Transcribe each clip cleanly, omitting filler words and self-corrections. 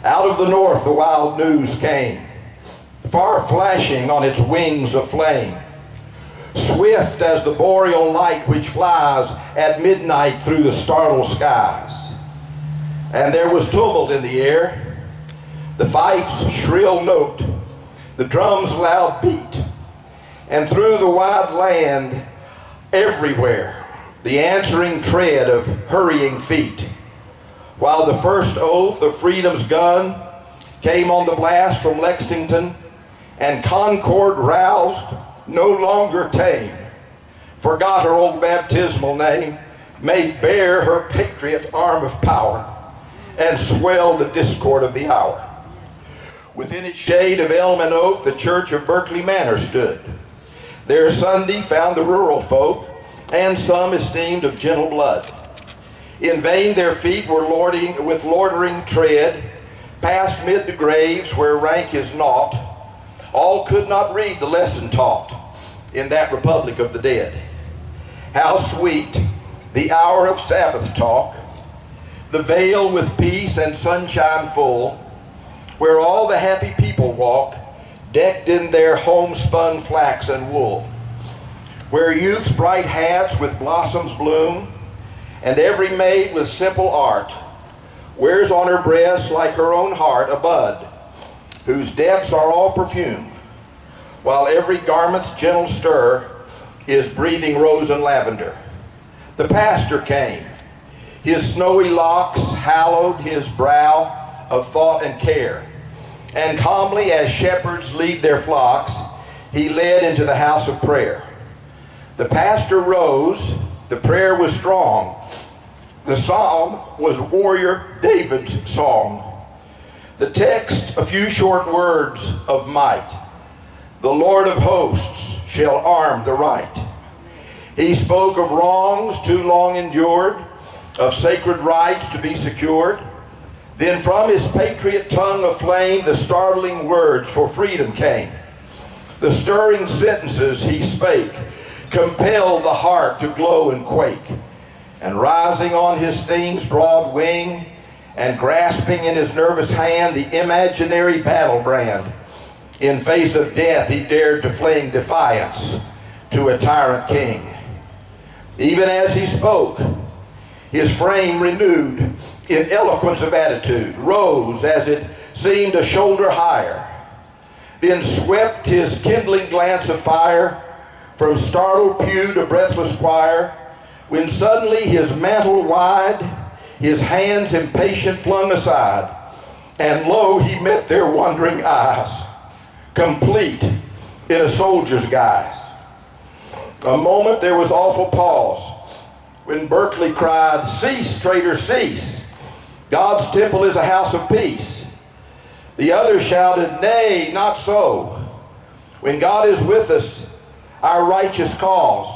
Out of the north the wild news came, far flashing on its wings of flame, swift as the boreal light which flies at midnight through the startled skies. And there was tumult in the air, the fife's shrill note, the drum's loud beat, and through the wide land, everywhere, the answering tread of hurrying feet. While the first oath of freedom's gun came on the blast from Lexington, and Concord roused, no longer tame, forgot her old baptismal name, made bare her patriot arm of power, and swelled the discord of the hour. Within its shade of elm and oak, the church of Berkeley Manor stood. There Sunday found the rural folk, and some esteemed of gentle blood. In vain their feet were with loitering tread, passed mid the graves where rank is naught. All could not read the lesson taught in that republic of the dead. How sweet the hour of Sabbath talk, the vale with peace and sunshine full, where all the happy people walk, decked in their homespun flax and wool, where youth's bright hats with blossoms bloom, and every maid with simple art wears on her breast like her own heart a bud, whose depths are all perfume, while every garment's gentle stir is breathing rose and lavender. The pastor came, his snowy locks hallowed his brow of thought and care, and calmly as shepherds lead their flocks, he led into the house of prayer. The pastor rose, the prayer was strong, the psalm was warrior David's song. The text, a few short words of might. The Lord of hosts shall arm the right. He spoke of wrongs too long endured, of sacred rights to be secured. Then from his patriot tongue aflame, the startling words for freedom came. The stirring sentences he spake compelled the heart to glow and quake. And rising on his theme's broad wing, and grasping in his nervous hand the imaginary battle brand, in face of death he dared to fling defiance to a tyrant king. Even as he spoke, his frame renewed in eloquence of attitude, rose as it seemed a shoulder higher, then swept his kindling glance of fire from startled pew to breathless choir, when suddenly his mantle wide, his hands impatient flung aside, and lo, he met their wondering eyes, complete in a soldier's guise. A moment there was awful pause, when Berkeley cried, "Cease, traitor, cease! God's temple is a house of peace." The others shouted, "Nay, not so. When God is with us, our righteous cause,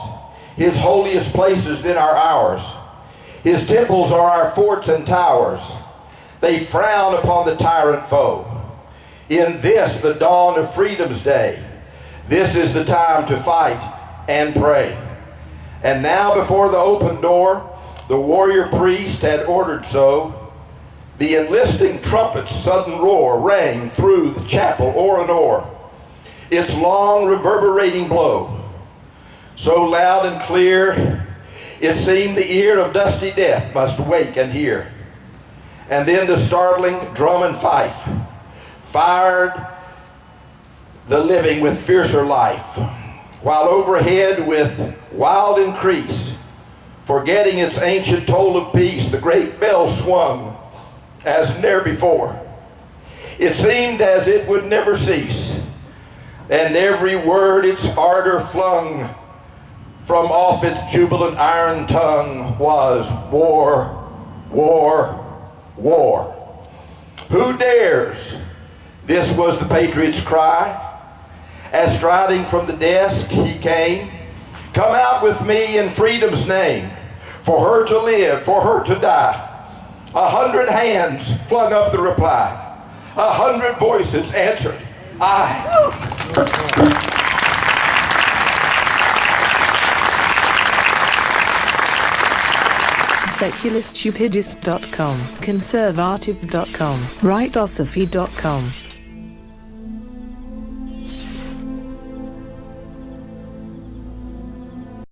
his holiest places then are ours. His temples are our forts and towers. They frown upon the tyrant foe. In this, the dawn of freedom's day, this is the time to fight and pray." And now before the open door, the warrior priest had ordered so, the enlisting trumpet's sudden roar rang through the chapel o'er and o'er, its long reverberating blow, so loud and clear, it seemed the ear of dusty death must wake and hear. And then the startling drum and fife fired the living with fiercer life, while overhead with wild increase, forgetting its ancient toll of peace, the great bell swung as ne'er before. It seemed as it would never cease, and every word its ardor flung from off its jubilant iron tongue was war, war, war. Who dares? This was the patriot's cry. As striding from the desk he came, "Come out with me in freedom's name, for her to live, for her to die." 100 hands flung up the reply. 100 voices answered, "Aye." secularstupidist.com, conservative.com, rightosophy.com.